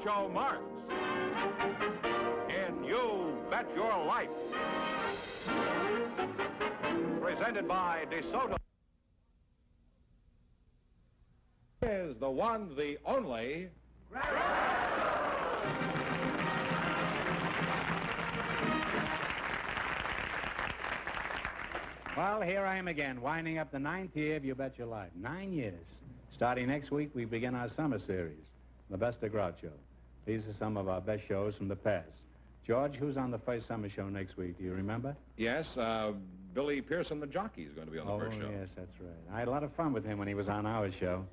Groucho Marx in You Bet Your Life. Presented by DeSoto. Is the one, the only... Well, here I am again, winding up the 9th year of You Bet Your Life. 9 years. Starting next week, we begin our summer series, The Best of Groucho. These are some of our best shows from the past. George, who's on the first summer show next week? Do you remember? Yes, Billy Pearson, the jockey, is going to be on the first show. Oh, yes, that's right. I had a lot of fun with him when he was on our show.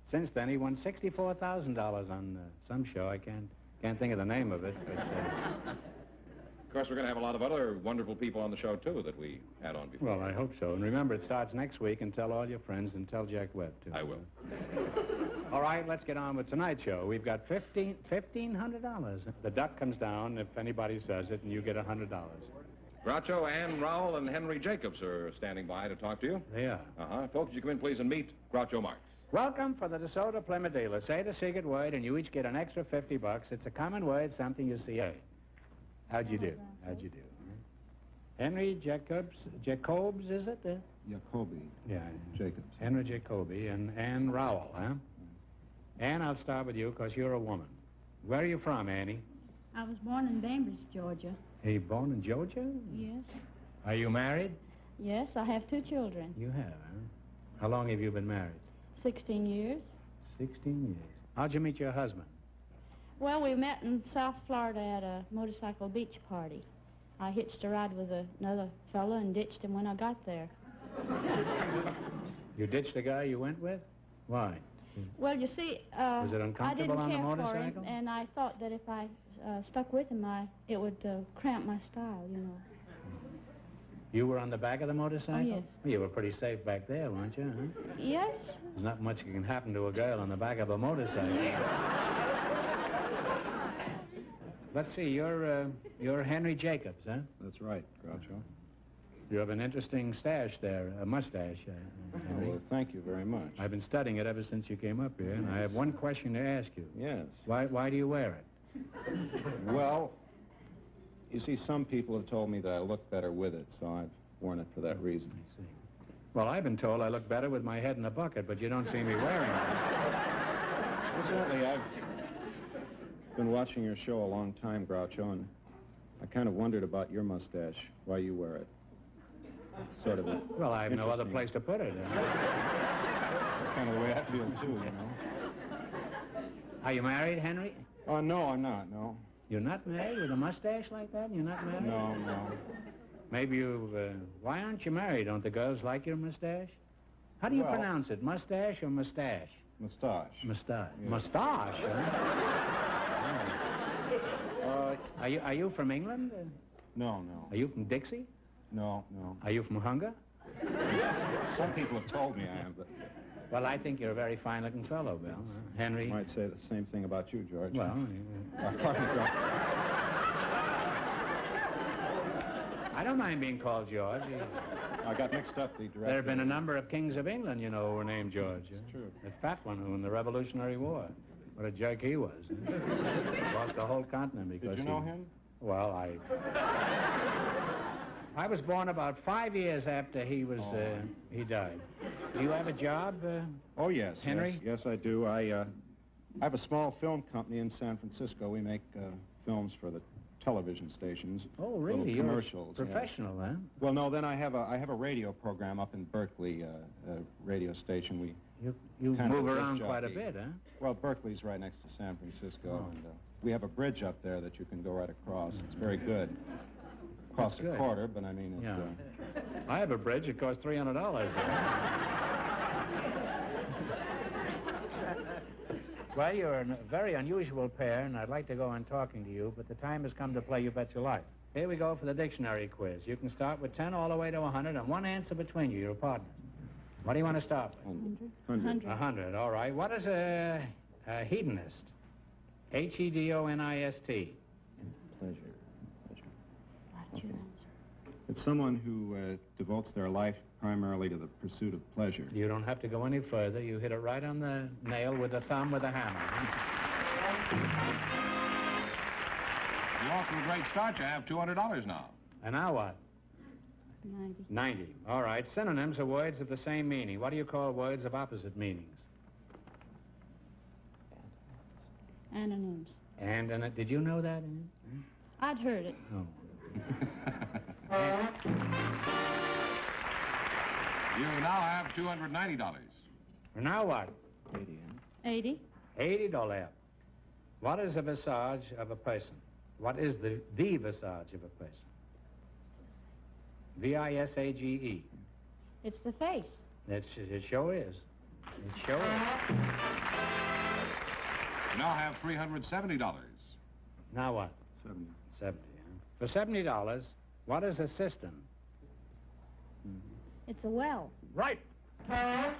Since then, he won $64,000 on some show. I can't think of the name of it, but... Of course, we're going to have a lot of other wonderful people on the show, too, that we had on before. Well, I hope so. And remember, it starts next week, and tell all your friends, and tell Jack Webb, too. I will. All right, let's get on with tonight's show. We've got $1,500. The duck comes down if anybody says it, and you get $100. Groucho, Ann, Rowell, and Henry Jacobs are standing by to talk to you. They are. Uh-huh. Folks, you come in, please, and meet Groucho Marx. Welcome for the DeSoto Plymouth dealer. Say the secret word, and you each get an extra $50. It's a common word, something you see. Hey, how'd you do? How'd you do? Henry Jacobs, is it? Jacoby. Yeah. Jacobs. Henry Jacoby and Ann Rowell, huh? Ann, I'll start with you because you're a woman. Where are you from, Annie? I was born in Bainbridge, Georgia. Are you born in Georgia? Yes. Are you married? Yes, I have 2 children. You have, huh? How long have you been married? 16 years. 16 years. How'd you meet your husband? Well, we met in South Florida at a motorcycle beach party. I hitched a ride with another fellow and ditched him when I got there. You ditched the guy you went with? Why? Well, you see, Was it uncomfortable on the I didn't care for motorcycle? him, and I thought that if I stuck with him, it would cramp my style, you know. You were on the back of the motorcycle? Oh, yes. Well, you were pretty safe back there, weren't you? Huh? Yes. There's not much that can happen to a girl on the back of a motorcycle. Let's see, you're Henry Jacobs, huh? That's right, Groucho. You have an interesting stash there, a mustache. Well, thank you very much. I've been studying it ever since you came up here, and I have one question to ask you. Yes. Why do you wear it? Well, you see, some people have told me that I look better with it, so I've worn it for that reason. I see. Well, I've been told I look better with my head in a bucket, but you don't see me wearing it. Incidentally, I've been watching your show a long time, Groucho, and I kind of wondered about your mustache, why you wear it. It's sort of Well, I have no other place to put it. That's kind of the way I feel, too, you know. Are you married, Henry? Oh, no, I'm not, no. You're not married with a mustache like that? You're not married? No. Maybe why aren't you married? Don't the girls like your mustache? How do you pronounce it, mustache or mustache? Mustache. Mustache. Yeah. Mustache, huh? Are you from England? No. Are you from Dixie? No. Are you from Hunger? Some people have told me I am, but... Well, I think you're a very fine-looking fellow, Bill. Henry? I might say the same thing about you, George. Well... I don't mind being called George. I got mixed up the director. There have been a number of kings of England, you know, who were named George. It's true. That fat one who in the Revolutionary War. What a jerk he was. Lost the whole continent because Did you know him? Well, I was born about 5 years after he died. Do you have a job, Oh, yes. Henry? Yes, I do. I have a small film company in San Francisco. We make films for the television stations. Oh, really? Little commercials. You're professional, huh? Well, no, then I have a radio program up in Berkeley, a radio station. You move around quite a bit, huh? Well, Berkeley's right next to San Francisco, and we have a bridge up there that you can go right across. It's very good. Costs a quarter, but I mean, it's... Yeah. I have a bridge. It costs $300. Well, you're a very unusual pair, and I'd like to go on talking to you, but the time has come to play You Bet Your Life. Here we go for the dictionary quiz. You can start with 10 all the way to 100, and one answer between you, your partner. What do you want to start with? 100. 100, all right. What is a hedonist? Hedonist. Pleasure. It's someone who devotes their life primarily to the pursuit of pleasure. You don't have to go any further. You hit it right on the nail with the thumb with a hammer. You're off to a great start. You have $200 now. And now what? 90. 90. All right. Synonyms are words of the same meaning. What do you call words of opposite meanings? Anonyms. And did you know that, Ann? I'd heard it. Oh. You now have $290. Now what? 80. $80. What is a visage of a person? What is the visage of a person? V-I-S-A-G-E. It's the face. It sure is. It sure is. You now have $370. Now what? 70. 70, huh? For $70, what is a cistern? It's a well. Right. And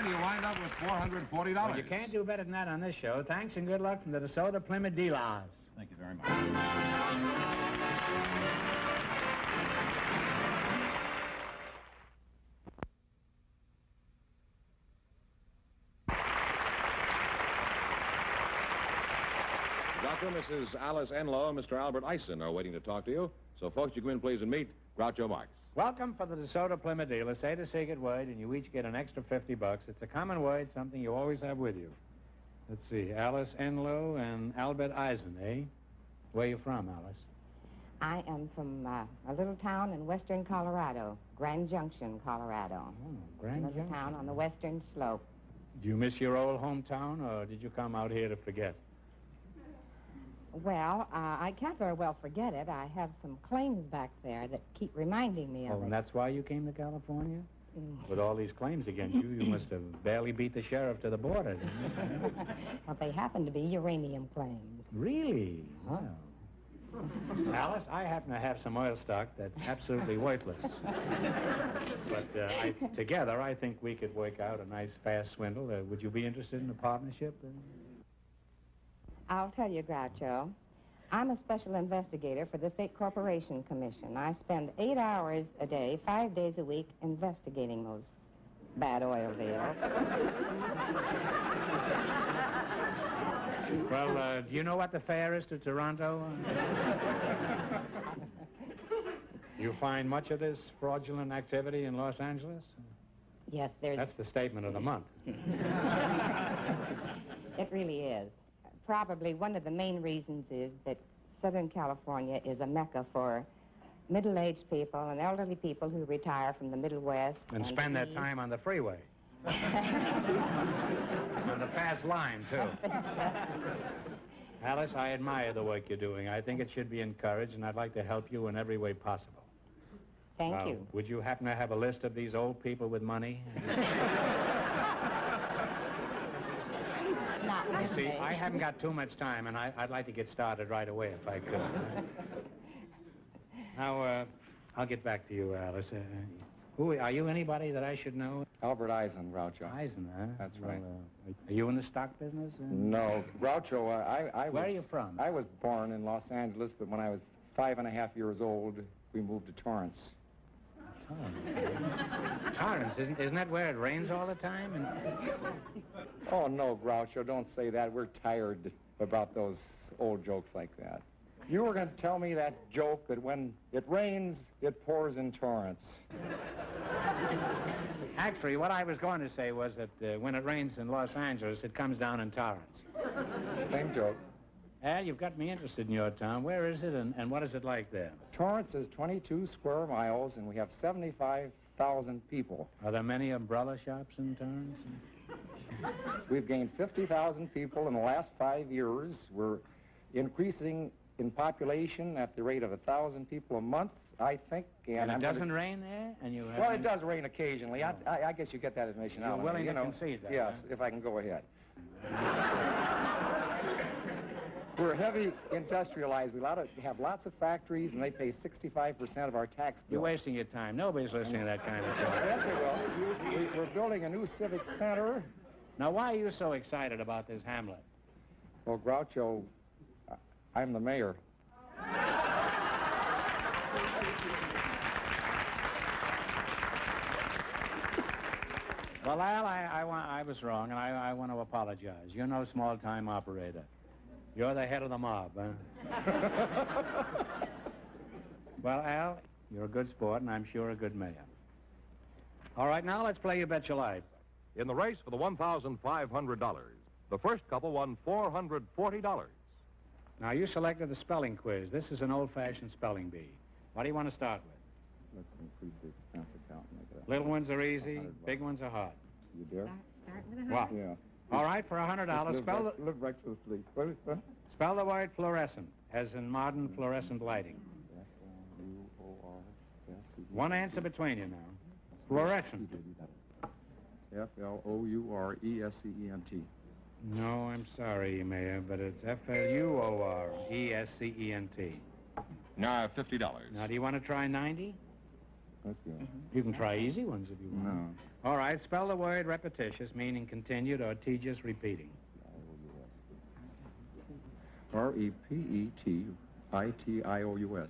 you wind up with $440. Well, you can't do better than that on this show. Thanks and good luck from the DeSoto Plymouth dealers. Thank you very much. Doctor, Mrs. Alice Enlow and Mr. Albert Eisen are waiting to talk to you. So, folks, you come in, please, and meet Groucho Marx. Welcome for the DeSoto Plymouth dealer. Say the secret word, and you each get an extra $50. It's a common word, something you always have with you. Let's see, Alice Enlow and Albert Eisen, eh? Where are you from, Alice? I am from a little town in western Colorado, Grand Junction, Colorado. Oh, Grand Little Junction. town on the western slope. Do you miss your old hometown, or did you come out here to forget? Well, I can't very well forget it. I have some claims back there that keep reminding me Oh, of and it. that's why you came to California? With all these claims against you, you must have barely beat the sheriff to the border, didn't you? Well, they happen to be uranium claims. Really? Huh? Wow. Alice, I happen to have some oil stock that's absolutely worthless. But together, I think we could work out a nice, fast swindle. Would you be interested in a partnership? I'll tell you, Groucho, I'm a special investigator for the State Corporation Commission. I spend 8 hours a day, 5 days a week, investigating those bad oil deals. Well, do you know what the fare is to Toronto? You find much of this fraudulent activity in Los Angeles? Yes, there's... That's the statement of the month. It really is. Probably one of the main reasons is that Southern California is a mecca for middle-aged people and elderly people who retire from the Middle West. And spend their time on the freeway. On the fast line, too. Alice, I admire the work you're doing. I think it should be encouraged, and I'd like to help you in every way possible. Thank you. Would you happen to have a list of these old people with money? Not You see, really. I haven't got too much time, and I'd like to get started right away if I could. Now, I'll get back to you, Alice. Who are you? Anybody that I should know? Albert Eisen, Groucho. Eisen, huh? That's right. Are you in the stock business? No, Groucho, I was... Where are you from? I was born in Los Angeles, but when I was 5.5 years old, we moved to Torrance. Torrance, isn't that where it rains all the time? Oh, no, Groucho, don't say that. We're tired about those old jokes like that. You were going to tell me that joke that when it rains, it pours in Torrance. Actually, what I was going to say was that when it rains in Los Angeles, it comes down in Torrance. Same joke. Al, you've got me interested in your town. Where is it, and what is it like there? Torrance is 22 square miles, and we have 75,000 people. Are there many umbrella shops in Torrance? We've gained 50,000 people in the last 5 years. We're increasing in population at the rate of 1,000 people a month, I think. And it doesn't rain there? And you Well, it does rain occasionally. I guess you get that information out of me. You're willing to concede that, Yes, huh? if I can go ahead. We're heavy industrialized. We have lots of factories, and they pay 65% of our tax bill. You're wasting your time. Nobody's listening to that kind of talk. Yes, we will. We're building a new civic center. Now, why are you so excited about this hamlet? Well, Groucho, I'm the mayor. Well, Al, I was wrong, and I want to apologize. You're no small-time operator. You're the head of the mob, huh? Well, Al, you're a good sport, and I'm sure a good mayor. All right, now let's play You Bet Your Life. In the race for the $1,500, the first couple won $440. Now, you selected the spelling quiz. This is an old-fashioned spelling bee. What do you want to start with? Let's increase the expense account and make it Little ones are easy, big ones are hard. You dare? Start with a What? Yeah. All right, for $100, Live right to the sleep. What is that? spell the word fluorescent, as in modern fluorescent lighting. F-L-U-O-R-S-C-E-N-T. One answer between you now. Fluorescent. F-L-O-U-R-E-S-C-E-N-T. No, I'm sorry, Mayor, but it's F-L-U-O-R-E-S-C-E-N-T. Now I have $50. Now, do you want to try 90? Let's go. You can try easy ones if you want. No. All right, spell the word repetitious, meaning continued or tedious repeating. R-E-P-E-T-I-T-I-O-U-S.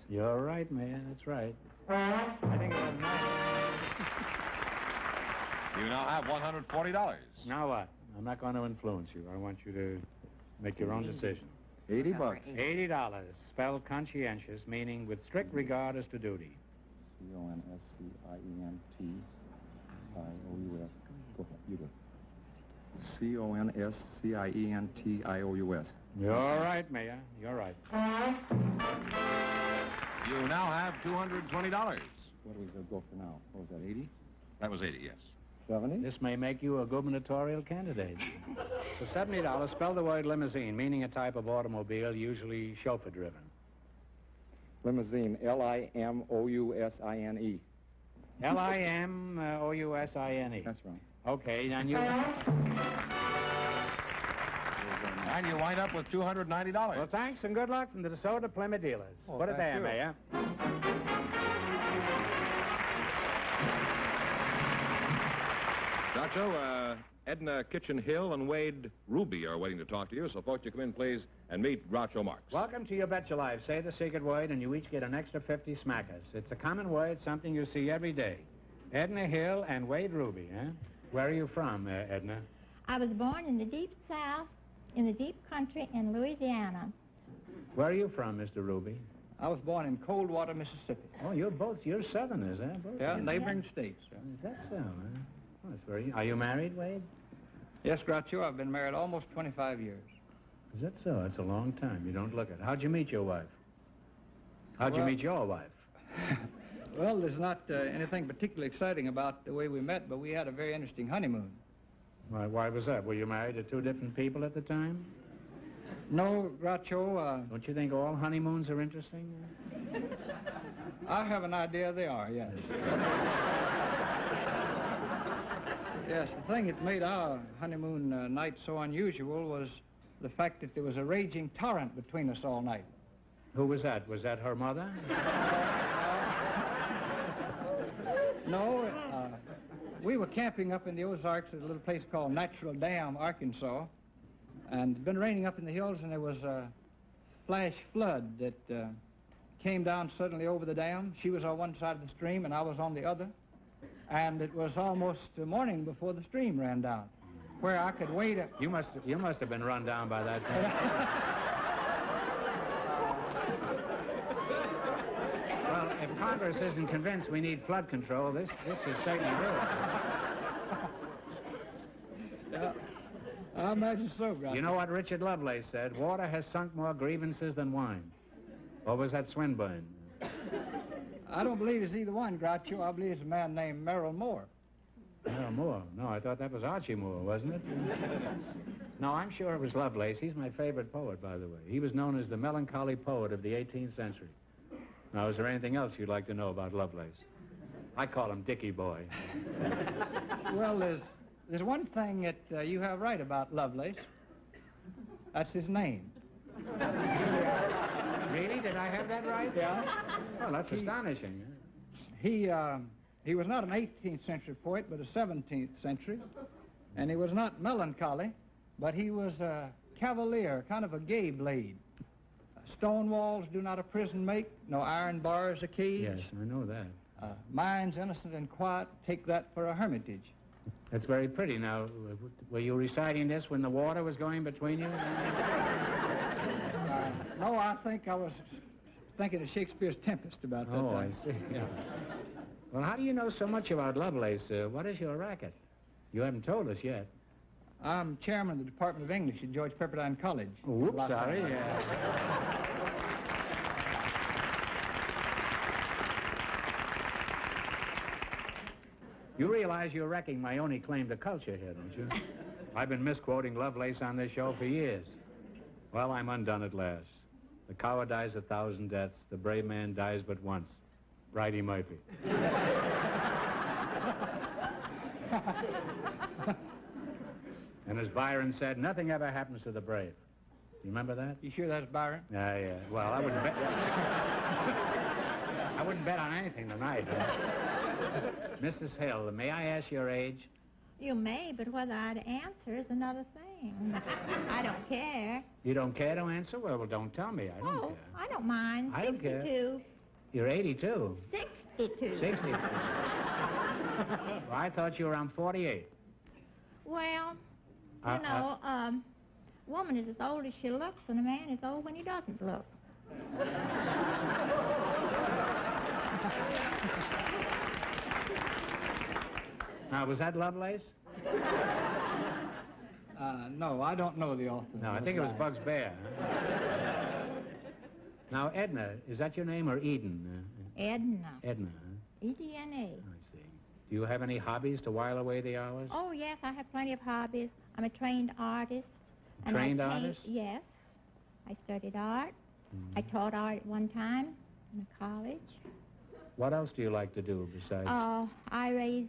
You're right, Mayor, that's right. I think it was nice. You now have $140. Now what? I'm not going to influence you. I want you to make your own decision. $80. $80. Spell conscientious, meaning with strict regard as to duty. C-O-N-S-C-I-E-N-T-I-O-U-S. Go ahead, you do it. C-O-N-S-C-I-E-N-T-I-O-U-S. You're right, Mayor. You're right. You now have $220. What do we go for now? What was that, 80? That was 80, yes. 70? This may make you a gubernatorial candidate. For $70, spell the word limousine, meaning a type of automobile, usually chauffeur-driven. Limousine, L-I-M-O-U-S-I-N-E. L-I-M-O-U-S-I-N-E. That's right. Okay, and you... And you wind up with $290. Well, thanks and good luck from the DeSoto Plymouth dealers. Oh, Put it thank there, you. Mayor. Groucho, Edna Kitchen Hill and Wade Ruby are waiting to talk to you, so folks, you come in, please, and meet Groucho Marx. Welcome to You Bet Your Life. Say the secret word, and you each get an extra 50 smackers. It's a common word, something you see every day. Edna Hill and Wade Ruby, huh? Where are you from, Edna? I was born in the deep south, in the deep country in Louisiana. Where are you from, Mr. Ruby? I was born in Coldwater, Mississippi. Oh, you're Southerners, huh? Both Yeah, of you. neighboring states. Yeah. Is that so, huh? Oh, that's very... Are you married, Wade? Yes, Groucho, I've been married almost 25 years. Is that so? That's a long time. You don't look it. How'd you meet your wife? How'd you Well- meet your wife? Well, there's not anything particularly exciting about the way we met, but we had a very interesting honeymoon. Why was that? Were you married to two different people at the time? No, Groucho, Don't you think all honeymoons are interesting? I have an idea they are, yes. Yes, the thing that made our honeymoon night so unusual was the fact that there was a raging torrent between us all night. Who was that? Was that her mother? No, we were camping up in the Ozarks at a little place called Natural Dam, Arkansas. And it had been raining up in the hills, and there was a flash flood that came down suddenly over the dam. She was on one side of the stream, and I was on the other. And it was almost morning before the stream ran down, where I could wait. You must have been run down by that time. Well, if Congress isn't convinced we need flood control, this is certainly good. Yeah, I imagine so, Groucho. You know what Richard Lovelace said? Water has sunk more grievances than wine. Or was that Swinburne? I don't believe it's either one, Groucho. I believe it's a man named Merrill Moore. Merrill Moore. No, I thought that was Archie Moore, wasn't it? No, I'm sure it was Lovelace. He's my favorite poet, by the way. He was known as the melancholy poet of the 18th century. Now, is there anything else you'd like to know about Lovelace? I call him Dickie Boy. Well, there's one thing that you have right about Lovelace. That's his name. Really? Did I have that right? Yeah. Well, that's astonishing. He was not an 18th century poet, but a 17th century. And he was not melancholy, but he was a cavalier, kind of a gay blade. Stone walls do not a prison make, no iron bars a cage. Yes, I know that. Minds innocent and quiet, take that for a hermitage. That's very pretty. Now, were you reciting this when the water was going between you? No, I think I was thinking of Shakespeare's Tempest about that. Oh, I see. Yeah. Well, how do you know so much about Lovelace? What is your racket? You haven't told us yet. I'm chairman of the Department of English at George Pepperdine College. Oh, whoops, sorry. You realize you're wrecking my only claim to culture here, don't you? I've been misquoting Lovelace on this show for years. Well, I'm undone at last. The coward dies 1,000 deaths. The brave man dies but once. Bridie Murphy. And as Byron said, nothing ever happens to the brave. You remember that? You sure that's Byron? Yeah. Well, I wouldn't bet. I wouldn't bet on anything tonight. Mrs. Hill, may I ask your age? You may, but whether I'd answer is another thing. I don't care. You don't care to answer? Well, don't tell me. I don't care. I don't mind. I don't care. 62. You're 82. 62. 62. Well, I thought you were around 48. Well, you know, woman is as old as she looks, and a man is old when he doesn't look. Now, was that Lovelace? No, I don't know the author. No, I think it was Bugs Bear. Now, Edna, is that your name or Eden? Edna. Edna, huh? EDNA. I see. Do you have any hobbies to while away the hours? Oh, yes, I have plenty of hobbies. I'm a trained artist. Trained artist? Yes. I studied art. I taught art at one time in a college. What else do you like to do besides? I raise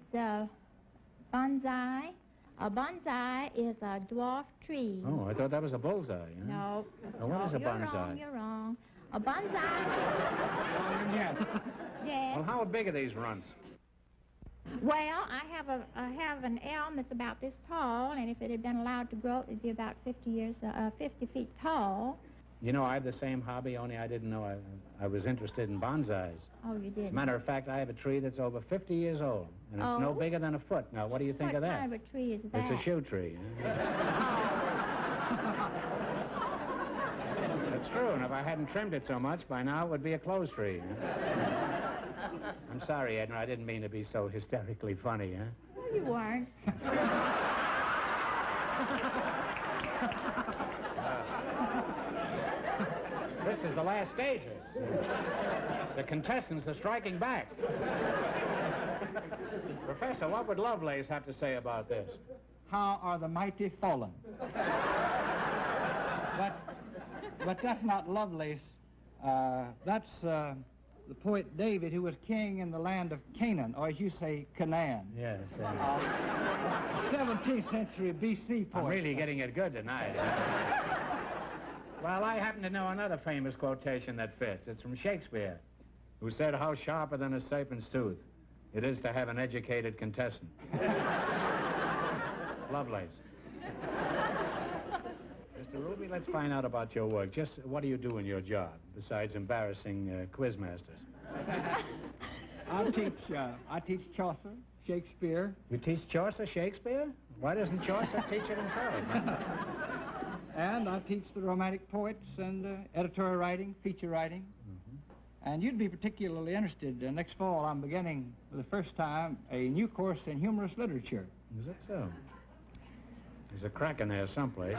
bonsai. A bonsai is a dwarf tree. Oh, I thought that was a bullseye. Huh? No. Now, what is a bonsai? You're wrong. A bonsai. Yes. Yes. Well, how big are these runts? Well, I have an elm that's about this tall, and if it had been allowed to grow, it'd be about 50 feet tall. You know, I have the same hobby, only I didn't know I was interested in bonsais. Oh, you did? As a matter of fact, I have a tree that's over 50 years old, and it's no bigger than a foot. Now, what do you think of that? What kind of a tree is that? It's a shoe tree. That's true, and if I hadn't trimmed it so much, by now it would be a clothes tree. I'm sorry, Edna, I didn't mean to be so hysterically funny, huh? No, you weren't. This is the last stages. The contestants are striking back. Professor, what would Lovelace have to say about this? How are the mighty fallen? But that's not Lovelace. That's the poet David, who was king in the land of Canaan, or as you say, Canaan. Yes. 17th century B.C. poet. I'm really getting it good tonight. Well, I happen to know another famous quotation that fits. It's from Shakespeare, who said, "How sharper than a serpent's tooth it is to have an educated contestant." Lovelace. Mr. Ruby, let's find out about your work. Just what do you do in your job, besides embarrassing quizmasters? I teach Chaucer, Shakespeare. You teach Chaucer Shakespeare? Why doesn't Chaucer teach it himself? And I teach the romantic poets and editorial writing, feature writing. Mm-hmm. And you'd be particularly interested. Next fall, I'm beginning for the first time a new course in humorous literature. Is that so? There's a crack in there someplace.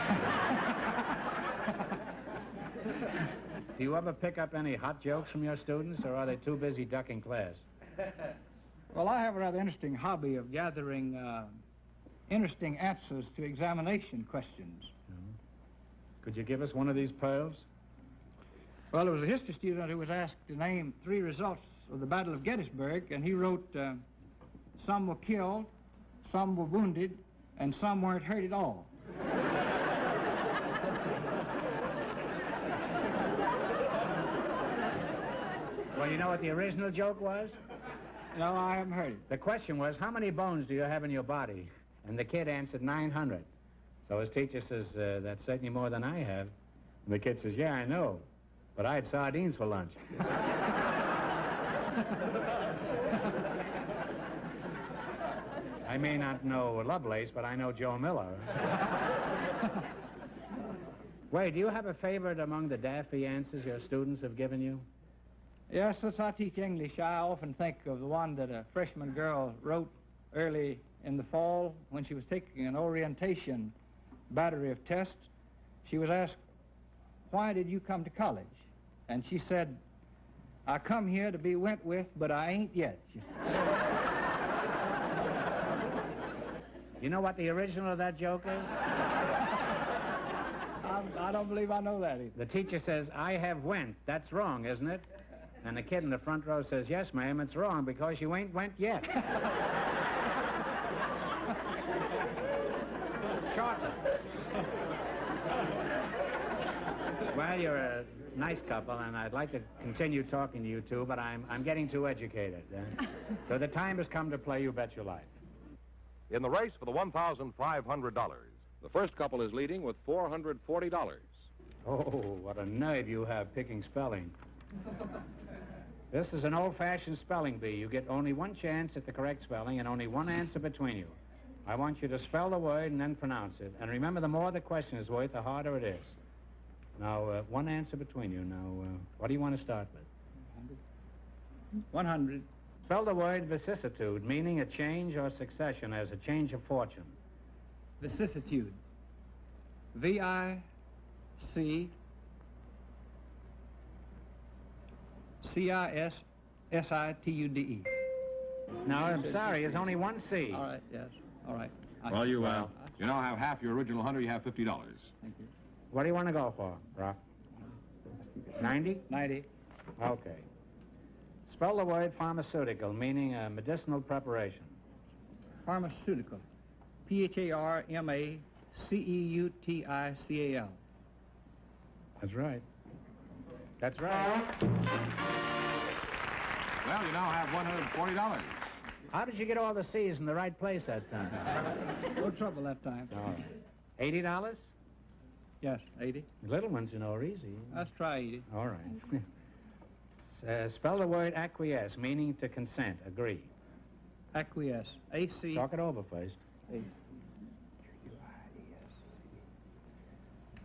Do you ever pick up any hot jokes from your students, or are they too busy ducking class? Well, I have a rather interesting hobby of gathering interesting answers to examination questions. Could you give us one of these pearls? Well, there was a history student who was asked to name 3 results of the Battle of Gettysburg, and he wrote, some were killed, some were wounded, and some weren't hurt at all. Well, you know what the original joke was? No, I haven't heard it. The question was, how many bones do you have in your body? And the kid answered 900. So his teacher says, that's certainly more than I have. And the kid says, yeah, I know, but I had sardines for lunch. I may not know Lovelace, but I know Joe Miller. Wait, do you have a favorite among the daffy answers your students have given you? Yes, since I teach English, I often think of the one that a freshman girl wrote early in the fall when she was taking an orientation battery of tests. She was asked, "Why did you come to college?" And she said, "I come here to be went with, but I ain't yet." You know what the original of that joke is? I don't believe I know that either. The teacher says, "I have went." That's wrong, isn't it? And the kid in the front row says, "Yes, ma'am, it's wrong because you ain't went yet." Shorter. Well, you're a nice couple, and I'd like to continue talking to you two, but I'm getting too educated. So the time has come to play You Bet Your Life. In the race for the $1,500, the first couple is leading with $440. Oh, what a nerve you have picking spelling. This is an old-fashioned spelling bee. You get only one chance at the correct spelling and only one answer between you. I want you to spell the word and then pronounce it. And remember, the more the question is worth, the harder it is. Now, one answer between you. Now, what do you want to start with? 100. Spell the word vicissitude, meaning a change or succession as a change of fortune. Vicissitude. V-I-C-C-I-S-S-I-T-U-D-E. No, I'm sorry. There's only one C. All right, yes. All right. Well, you now have half your original 100. You have $50. Thank you. What do you want to go for, Rock? 90? 90. Okay. Spell the word pharmaceutical, meaning a medicinal preparation. Pharmaceutical. Pharmaceutical. That's right. That's right. Well, you now have $140. How did you get all the C's in the right place that time? No trouble that time. All right. $80? Yes, 80. The little ones, you know, are easy. Let's try 80. All right. Spell the word acquiesce, meaning to consent, agree. Acquiesce. A-C. Talk it over first.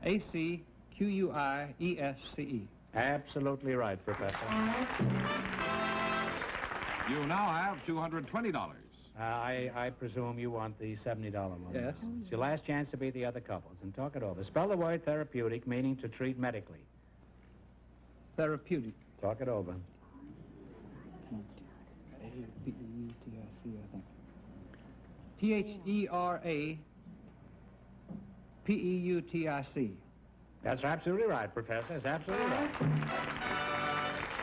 A-C-Q-U-I-E-S-C-E. Absolutely right, Professor. You now have $220. I presume you want the $70 one. Yes. It's your last chance to beat the other couples, and talk it over. Spell the word therapeutic, meaning to treat medically. Therapeutic. Talk it over. A-P-E-U-T-I-C, I think. T-H-E-R-A-P-E-U-T-I-C. That's absolutely right, Professor. That's absolutely right.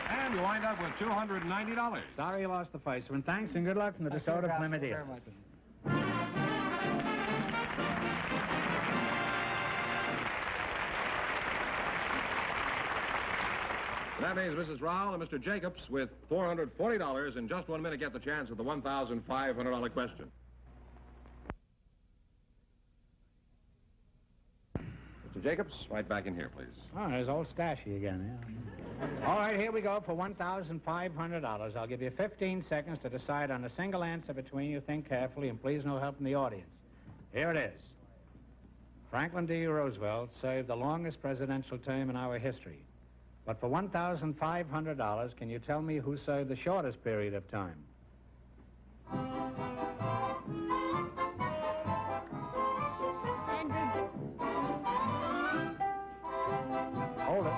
And you wind up with $290. Sorry you lost the first one. Thanks and good luck from the DeSoto Plymouth very much. That means Mrs. Rowell and Mr. Jacobs with $440 in just 1 minute get the chance at the $1,500 question. Mr. Jacobs, right back in here, please. Oh, there's old Stashy again, yeah. All right, here we go for $1,500. I'll give you 15 seconds to decide on a single answer between you. Think carefully, and please no help from the audience. Here it is. Franklin D. Roosevelt served the longest presidential term in our history. But for $1,500, can you tell me who served the shortest period of time? Hold it.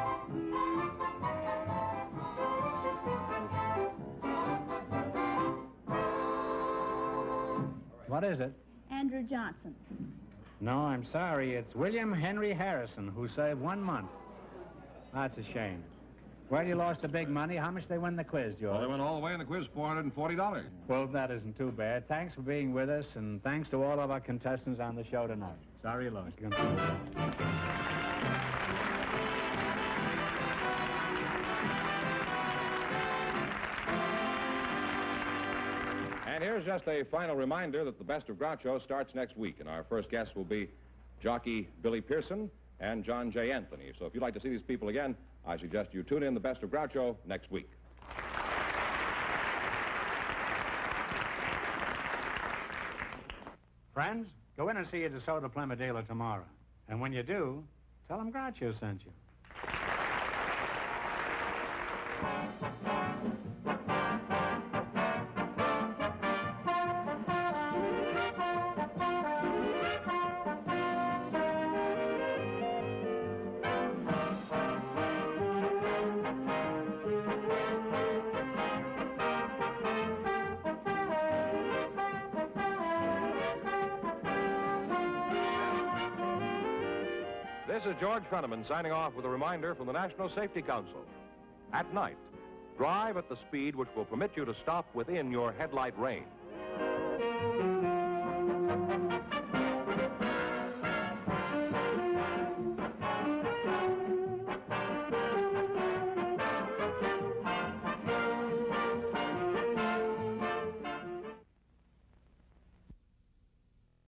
What is it? Andrew Johnson. No, I'm sorry. It's William Henry Harrison, who served 1 month. That's a shame. Well, you lost the big money. How much they win the quiz, George? Well, they went all the way in the quiz, $440. Well, that isn't too bad. Thanks for being with us, and thanks to all of our contestants on the show tonight. Sorry you lost. And here's just a final reminder that the Best of Groucho starts next week, and our first guests will be jockey Billy Pearson and John J. Anthony. So if you'd like to see these people again, I suggest you tune in the Best of Groucho next week. Friends, go in and see your DeSoto Plymouth dealer tomorrow. And when you do, tell him Groucho sent you. This is George Fenneman signing off with a reminder from the National Safety Council. At night, drive at the speed which will permit you to stop within your headlight range.